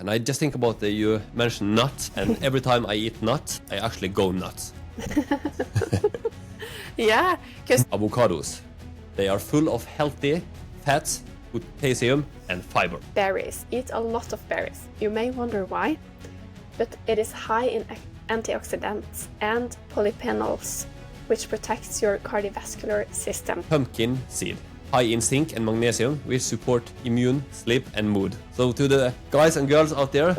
And I just think about you mentioned nuts, and every time I eat nuts, I actually go nuts. Yeah, because Avocados. They are full of healthy fats, potassium, and fiber. berries. Eat a lot of berries. You may wonder why, but it is high in antioxidants and polyphenols, which protects your cardiovascular system. Pumpkin seed. High in zinc and magnesium, which support immune, sleep, and mood. So to the guys and girls out there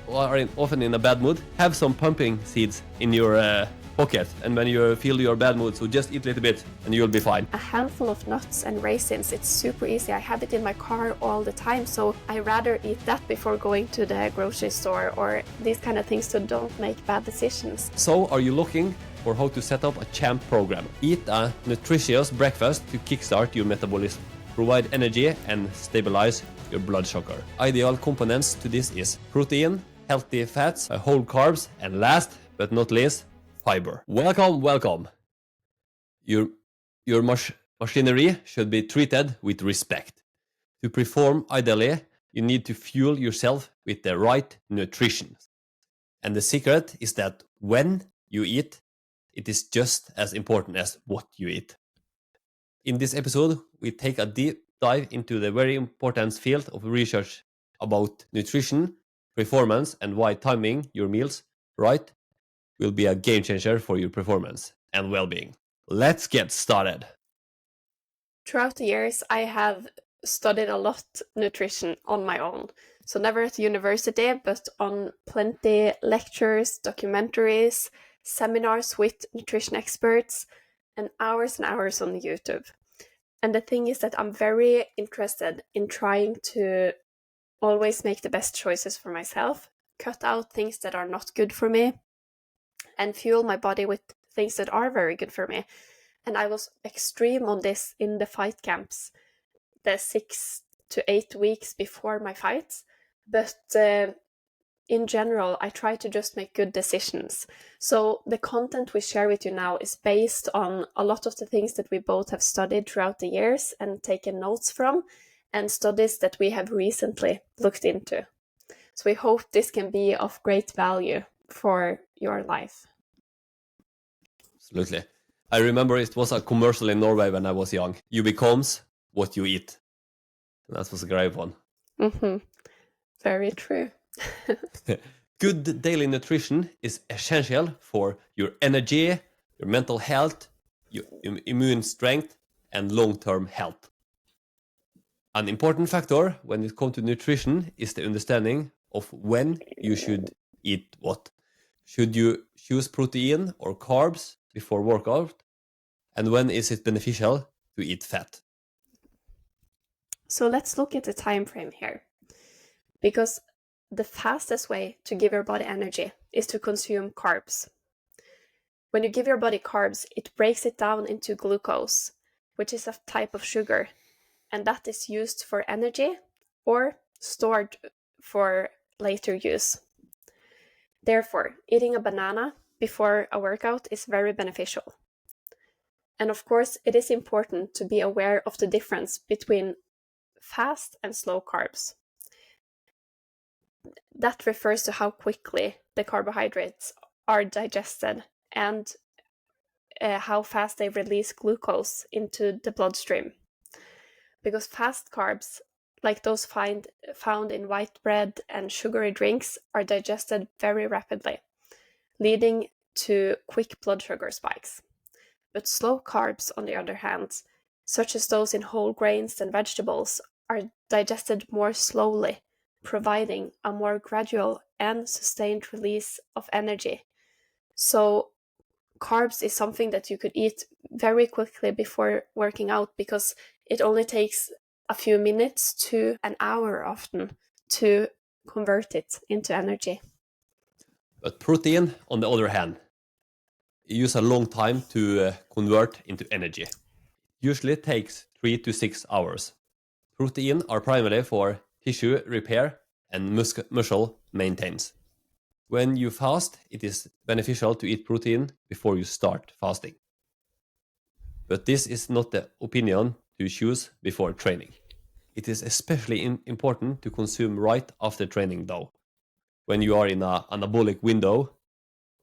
who are often in a bad mood, have some pumpkin seeds in your pocket, and when you feel your bad mood, so just eat a little bit and you'll be fine. A handful of nuts and raisins, it's super easy. I have it in my car all the time, so I rather eat that before going to the grocery store or these kind of things, so don't make bad decisions. So are you looking for how to set up a CHAMP program? Eat a nutritious breakfast to kickstart your metabolism, provide energy and stabilize your blood sugar. Ideal components to this is protein, healthy fats, whole carbs, and last but not least, fiber. Welcome. Your machinery should be treated with respect. To perform ideally, you need to fuel yourself with the right nutrition. And the secret is that when you eat, it is just as important as what you eat. In this episode, we take a deep dive into the very important field of research about nutrition, performance, and why timing your meals right will be a game changer for your performance and well-being. Let's get started. Throughout the years, I have studied a lot nutrition on my own. So never at university, but on plenty lectures, documentaries, seminars with nutrition experts, and hours on YouTube. And the thing is that I'm very interested in trying to always make the best choices for myself, cut out things that are not good for me, and fuel my body with things that are very good for me. And I was extreme on this in the fight camps, the 6 to 8 weeks before my fights. But in general, I try to just make good decisions. So the content we share with you now is based on a lot of the things that we both have studied throughout the years and taken notes from, and studies that we have recently looked into. So we hope this can be of great value for your life. Absolutely. I remember it was a commercial in Norway when I was young. You becomes what you eat. And that was a great one. Mm-hmm. Very true. Good daily nutrition is essential for your energy, your mental health, your immune strength, and long-term health. An important factor when it comes to nutrition is the understanding of when you should eat what. Should you choose protein or carbs before workout? And when is it beneficial to eat fat? So let's look at the time frame here. Because the fastest way to give your body energy is to consume carbs. When you give your body carbs, it breaks it down into glucose, which is a type of sugar, and that is used for energy or stored for later use. Therefore, eating a banana before a workout is very beneficial. And of course, it is important to be aware of the difference between fast and slow carbs. That refers to how quickly the carbohydrates are digested and how fast they release glucose into the bloodstream. Because fast carbs, like those found in white bread and sugary drinks, are digested very rapidly, leading to quick blood sugar spikes. But slow carbs, on the other hand, such as those in whole grains and vegetables, are digested more slowly, providing a more gradual and sustained release of energy. So carbs is something that you could eat very quickly before working out, because it only takes a few minutes to an hour often to convert it into energy. But protein, on the other hand, use a long time to convert into energy. Usually takes 3 to 6 hours. Protein are primarily for tissue repair and muscle maintenance. When you fast, it is beneficial to eat protein before you start fasting. But this is not the opinion to choose before training. It is especially important to consume right after training though. when you are in an anabolic window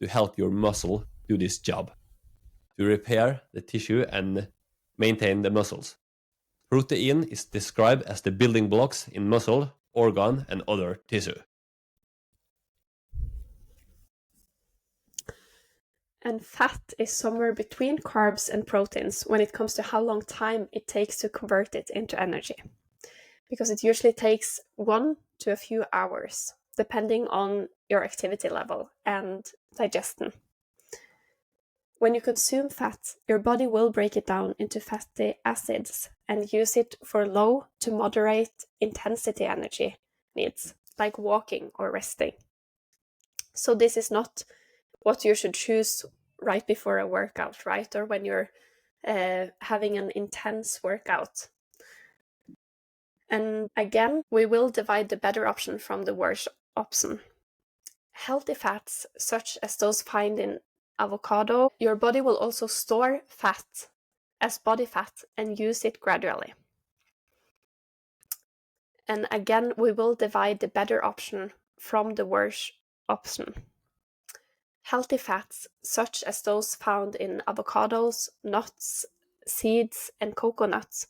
to help your muscle do this job, to repair the tissue and maintain the muscles. Protein is described as the building blocks in muscle, organ, and other tissue. And fat is somewhere between carbs and proteins when it comes to how long time it takes to convert it into energy. Because it usually takes 1 to a few hours, depending on your activity level and digestion. When you consume fat, your body will break it down into fatty acids and use it for low to moderate intensity energy needs, like walking or resting. So this is not what you should choose right before a workout, right? Or when you're having an intense workout. And again, we will divide the better option from the worse option. Healthy fats, such as those found in avocado, your body will also store fat as body fat and use it gradually. And again, we will divide the better option from the worse option. Healthy fats, such as those found in avocados, nuts, seeds, and coconuts,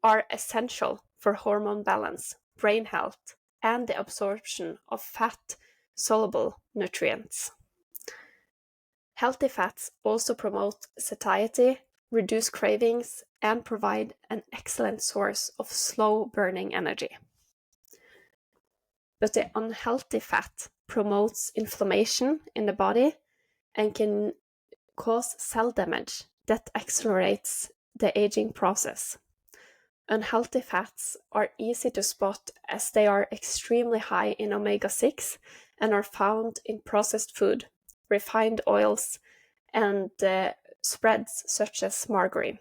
are essential for hormone balance, brain health, and the absorption of fat-soluble nutrients. Healthy fats also promote satiety, reduce cravings, and provide an excellent source of slow-burning energy. But the unhealthy fat promotes inflammation in the body and can cause cell damage that accelerates the aging process. Unhealthy fats are easy to spot as they are extremely high in omega-6 and are found in processed food, refined oils, and spreads such as margarine.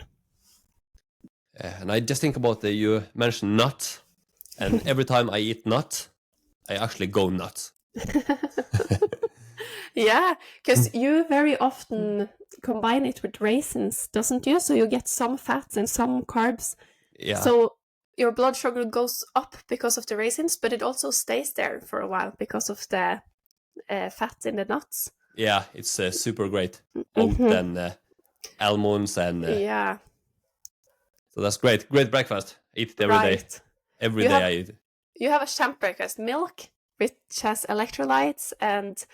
And I just think about you mentioned nuts, and every time I eat nuts, I actually go nuts. Yeah, because you very often combine it with raisins, doesn't you? So you get some fats and some carbs. Yeah. So your blood sugar goes up because of the raisins, but it also stays there for a while because of the fat in the nuts. Yeah, it's super great. Oat and almonds and yeah. So that's great. Great breakfast. Eat it every day. Every day I eat it. You have a champ breakfast. Milk, which has electrolytes, and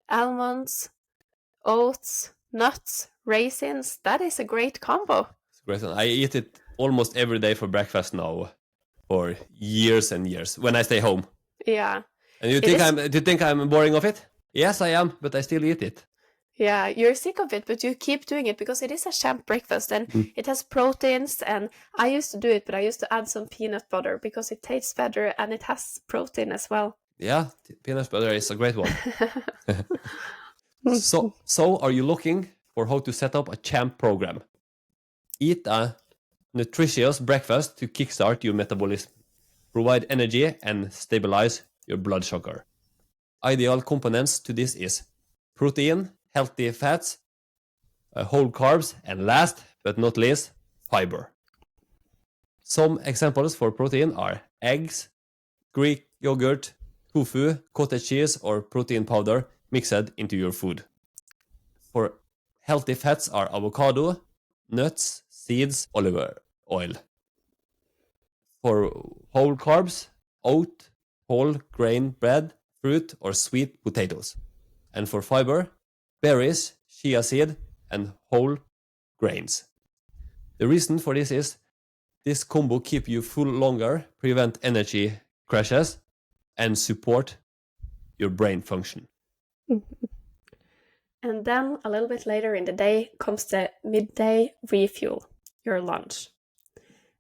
almonds, oats, nuts, raisins. That is a great combo. It's a great one. I eat it almost every day for breakfast now for years and years when I stay home. Yeah. And do you think I'm boring of it? Yes, I am, but I still eat it. Yeah, you're sick of it, but you keep doing it because it is a champ breakfast and it has proteins. And I used to do it, but I used to add some peanut butter because it tastes better and it has protein as well. Yeah, peanut butter is a great one. So are you looking for how to set up a champ program? Eat a nutritious breakfast to kickstart your metabolism, provide energy, and stabilize your blood sugar. Ideal components to this is protein, healthy fats, whole carbs, and last but not least, fiber. Some examples for protein are eggs, Greek yogurt, tofu, cottage cheese, or protein powder mixed into your food. For healthy fats are avocado, nuts, seeds, olive oil. For whole carbs, oat, whole grain bread, fruit, or sweet potatoes. And for fiber, berries, chia seed, and whole grains. The reason for this is this combo keep you full longer, prevent energy crashes, and support your brain function. And then a little bit later in the day comes the midday refuel, your lunch.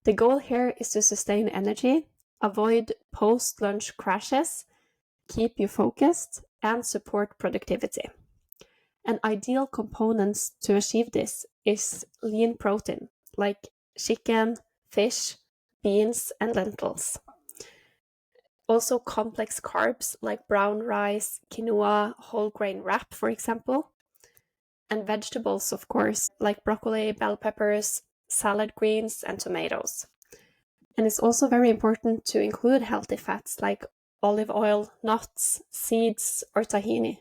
The goal here is to sustain energy, avoid post-lunch crashes, keep you focused, and support productivity. And ideal components to achieve this is lean protein, like chicken, fish, beans, and lentils. Also complex carbs like brown rice, quinoa, whole grain wrap, for example. And vegetables, of course, like broccoli, bell peppers, salad greens, and tomatoes. And it's also very important to include healthy fats like olive oil, nuts, seeds, or tahini.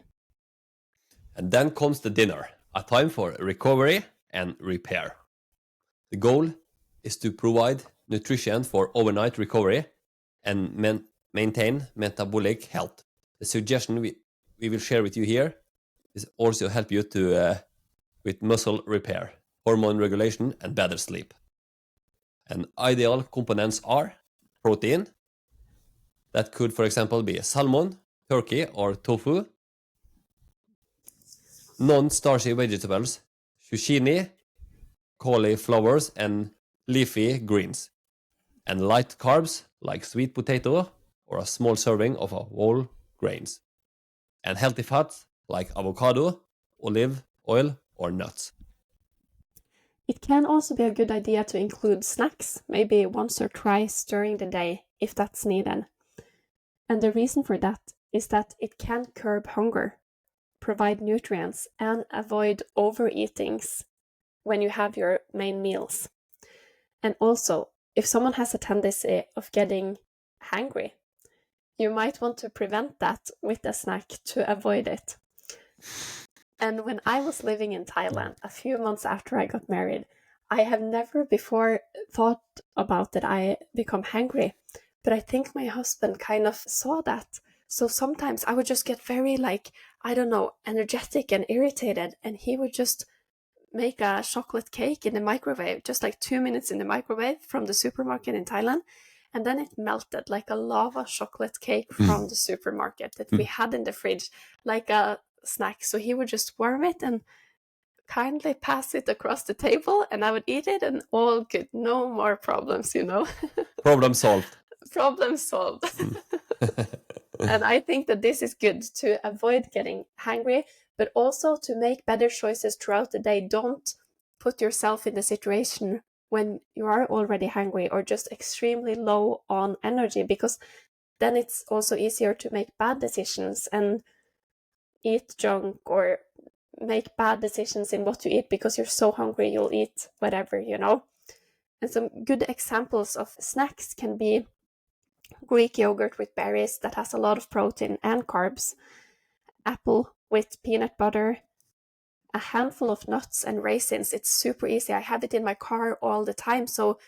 And then comes the dinner, a time for recovery and repair. The goal is to provide nutrition for overnight recovery and maintain metabolic health. The suggestion we will share with you here is also help you to with muscle repair, hormone regulation, and better sleep. And ideal components are protein. That could, for example, be salmon, turkey, or tofu. Non-starchy vegetables, zucchini, cauliflowers, and leafy greens. And light carbs like sweet potato or a small serving of whole grains. And healthy fats like avocado, olive oil, or nuts. It can also be a good idea to include snacks, maybe once or twice during the day, if that's needed. And the reason for that is that it can curb hunger, provide nutrients, and avoid overeatings when you have your main meals. And also, if someone has a tendency of getting hangry, you might want to prevent that with a snack to avoid it. And when I was living in Thailand, a few months after I got married, I have never before thought about that I become hangry. But I think my husband kind of saw that. So sometimes I would just get very energetic and irritated. And he would just make a chocolate cake in the microwave, just like 2 minutes in the microwave from the supermarket in Thailand. And then it melted like a lava chocolate cake from the supermarket that we had in the fridge, like a snack. So he would just warm it and kindly pass it across the table, and I would eat it, and all good. No more problems, Problem solved. Problem solved. And I think that this is good to avoid getting hungry, but also to make better choices throughout the day. Don't put yourself in the situation when you are already hungry or just extremely low on energy, because then it's also easier to make bad decisions and eat junk or make bad decisions in what you eat because you're so hungry you'll eat whatever. And some good examples of snacks can be Greek yogurt with berries that has a lot of protein and carbs, apple with peanut butter, a handful of nuts and raisins. It's super easy. I have it in my car all the time, so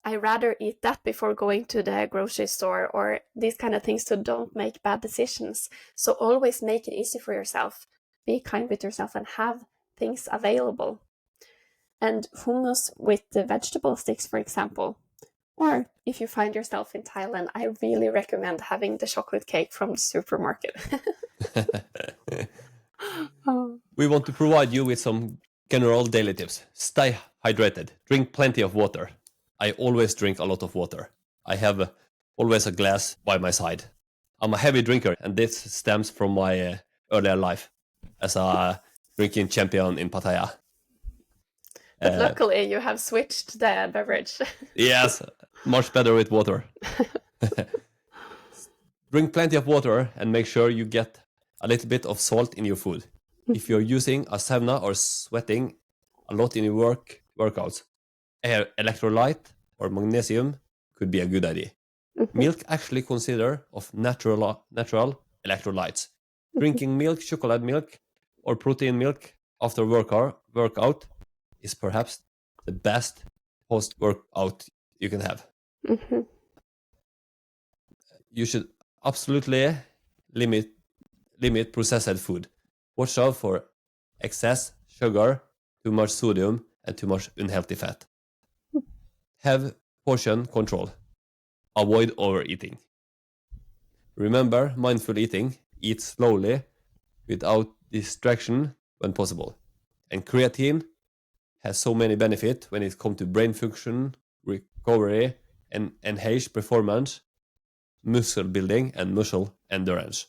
I rather eat that before going to the grocery store or these kind of things, so don't make bad decisions. So always make it easy for yourself. Be kind with yourself and have things available. And hummus with the vegetable sticks, for example. Or if you find yourself in Thailand, I really recommend having the chocolate cake from the supermarket. We want to provide you with some general daily tips. Stay hydrated. Drink plenty of water. I always drink a lot of water. I have always a glass by my side. I'm a heavy drinker, and this stems from my earlier life as a drinking champion in Pattaya. But luckily, you have switched the beverage. Yes, much better with water. Drink plenty of water and make sure you get a little bit of salt in your food. If you're using a sauna or sweating a lot in your workouts, electrolyte or magnesium could be a good idea. Milk actually consider of natural electrolytes. Drinking milk, chocolate milk, or protein milk after workout is perhaps the best post-workout you can have. You should absolutely limit processed food. Watch out for excess sugar, too much sodium, and too much unhealthy fat. Have portion control. Avoid overeating. Remember mindful eating. Eat slowly without distraction when possible. And creatine has so many benefits when it comes to brain function, recovery, and enhanced performance, muscle building, and muscle endurance.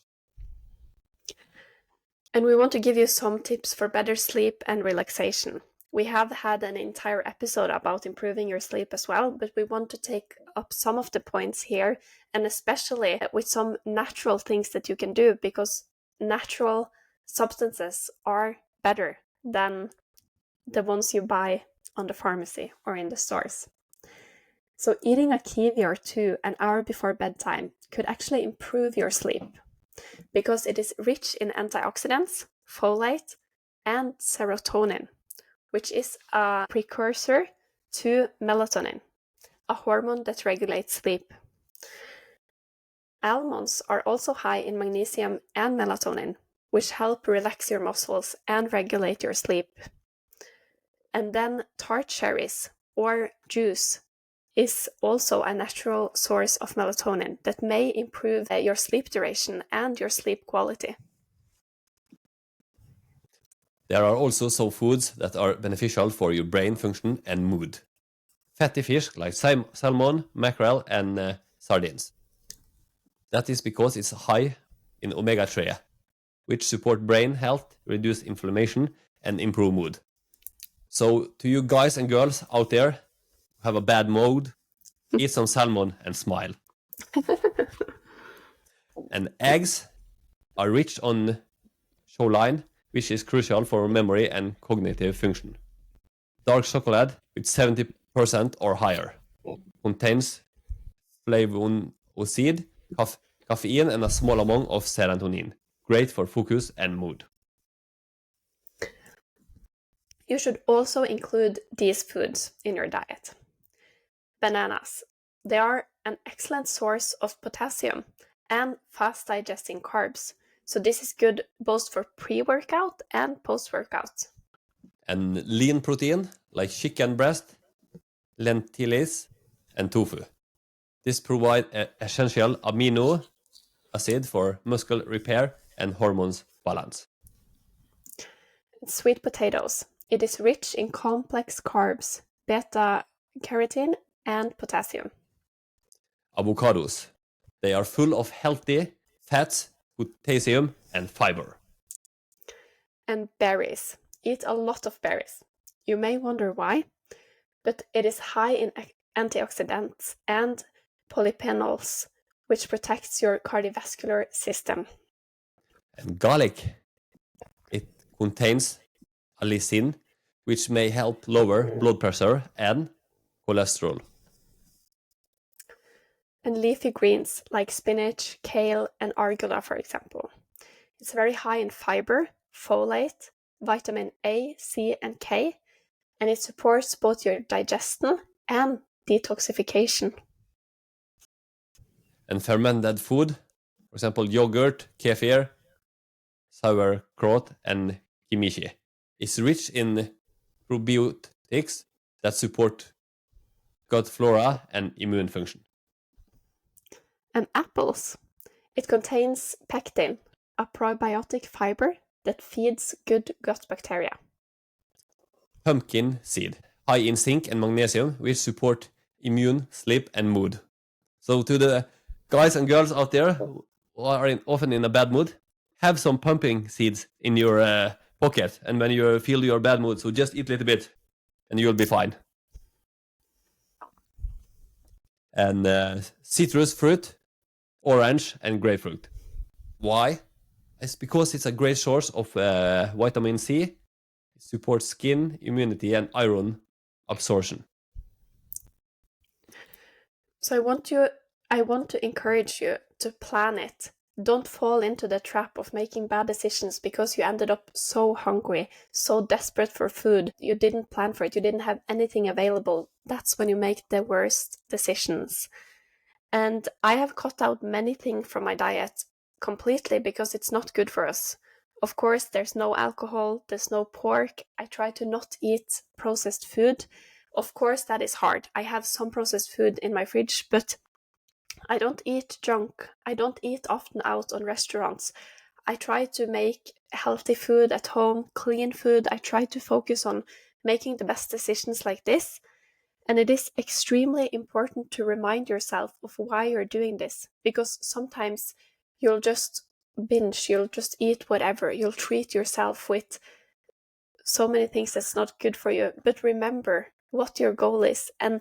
And we want to give you some tips for better sleep and relaxation. We have had an entire episode about improving your sleep as well, but we want to take up some of the points here, and especially with some natural things that you can do, because natural substances are better than the ones you buy on the pharmacy or in the stores. So eating a kiwi or two an hour before bedtime could actually improve your sleep because it is rich in antioxidants, folate, and serotonin, which is a precursor to melatonin, a hormone that regulates sleep. Almonds are also high in magnesium and melatonin, which help relax your muscles and regulate your sleep. And then tart cherries or juice is also a natural source of melatonin that may improve your sleep duration and your sleep quality. There are also some foods that are beneficial for your brain function and mood. Fatty fish like salmon, mackerel, and sardines. That is because it's high in omega-3, which support brain health, reduce inflammation, and improve mood. So to you guys and girls out there who have a bad mood, eat some salmon and smile. And eggs are rich on choline, which is crucial for memory and cognitive function. Dark chocolate with 70% or higher contains flavonoid, caffeine, and a small amount of serotonin. Great for focus and mood. You should also include these foods in your diet. Bananas. They are an excellent source of potassium and fast digesting carbs. So this is good both for pre-workout and post-workout. And lean protein like chicken breast, lentils, and tofu. This provides essential amino acid for muscle repair and hormones balance. Sweet potatoes. It is rich in complex carbs, beta-carotene, and potassium. Avocados. They are full of healthy fats, potassium, and fiber. And berries. Eat a lot of berries. You may wonder why, but it is high in antioxidants and polyphenols, which protects your cardiovascular system. And garlic. It contains allicin, which may help lower blood pressure and cholesterol. And leafy greens like spinach, kale, and arugula, for example. It's very high in fiber, folate, vitamin A, C, and K, and it supports both your digestion and detoxification. And fermented food, for example, yogurt, kefir, sauerkraut, and kimchi, is rich in probiotics that support gut flora and immune function. And apples. It contains pectin, a probiotic fiber that feeds good gut bacteria. Pumpkin seed, high in zinc and magnesium, which support immune, sleep, and mood. So to the guys and girls out there who are often in a bad mood, have some pumpkin seeds in your pocket, and when you feel your bad mood, so just eat a little bit, and you'll be fine. And citrus fruit, orange, and grapefruit. Why? It's because it's a great source of vitamin C. It supports skin, immunity, and iron absorption. So I want to encourage you to plan it. Don't fall into the trap of making bad decisions because you ended up so hungry, so desperate for food. You didn't plan for it. You didn't have anything available. That's when you make the worst decisions. And I have cut out many things from my diet completely because it's not good for us. Of course, there's no alcohol, there's no pork. I try to not eat processed food. Of course, that is hard. I have some processed food in my fridge, but I don't eat junk. I don't eat often out on restaurants. I try to make healthy food at home, clean food. I try to focus on making the best decisions like this. And it is extremely important to remind yourself of why you're doing this, because sometimes you'll just binge, you'll just eat whatever, you'll treat yourself with so many things that's not good for you. But remember what your goal is, and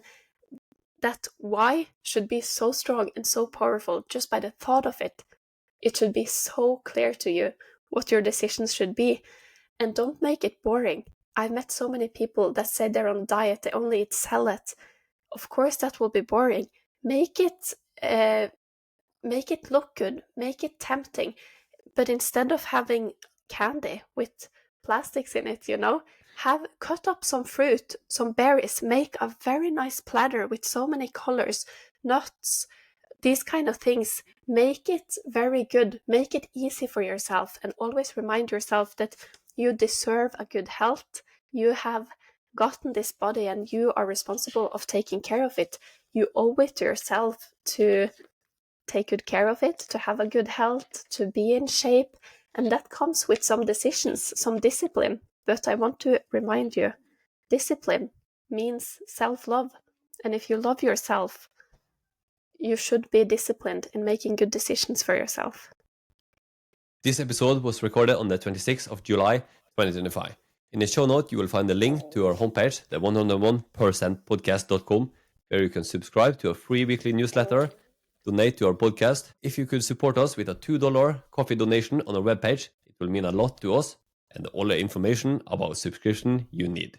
that why should be so strong and so powerful just by the thought of it. It should be so clear to you what your decisions should be, and don't make it boring. I've met so many people that say they're on a diet, they only eat salad. Of course, that will be boring. Make it look good, make it tempting. But instead of having candy with plastics in it, cut up some fruit, some berries, make a very nice platter with so many colors, nuts, these kind of things. Make it very good, make it easy for yourself, and always remind yourself that you deserve a good health. You have gotten this body and you are responsible of taking care of it. You owe it to yourself to take good care of it, to have a good health, to be in shape, and that comes with some decisions, some discipline. But I want to remind you, discipline means self-love, and if you love yourself, you should be disciplined in making good decisions for yourself. This episode was recorded on the 26th of July 2025. In the show note, you will find the link to our homepage, the 101percentpodcast.com, where you can subscribe to a free weekly newsletter, donate to our podcast. If you could support us with a $2 coffee donation on our webpage, it will mean a lot to us and all the information about subscription you need.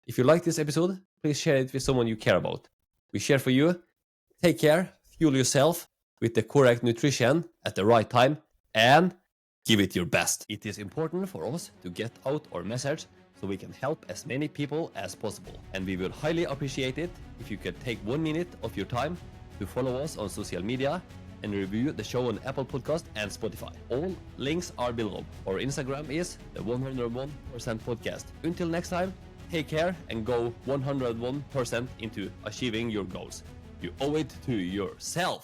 If you like this episode, please share it with someone you care about. We share for you. Take care, fuel yourself with the correct nutrition at the right time, and give it your best. It is important for us to get out our message so we can help as many people as possible. And we will highly appreciate it if you could take 1 minute of your time to follow us on social media and review the show on Apple Podcast and Spotify. All links are below. Our Instagram is the 101% podcast. Until next time, take care and go 101% into achieving your goals. You owe it to yourself.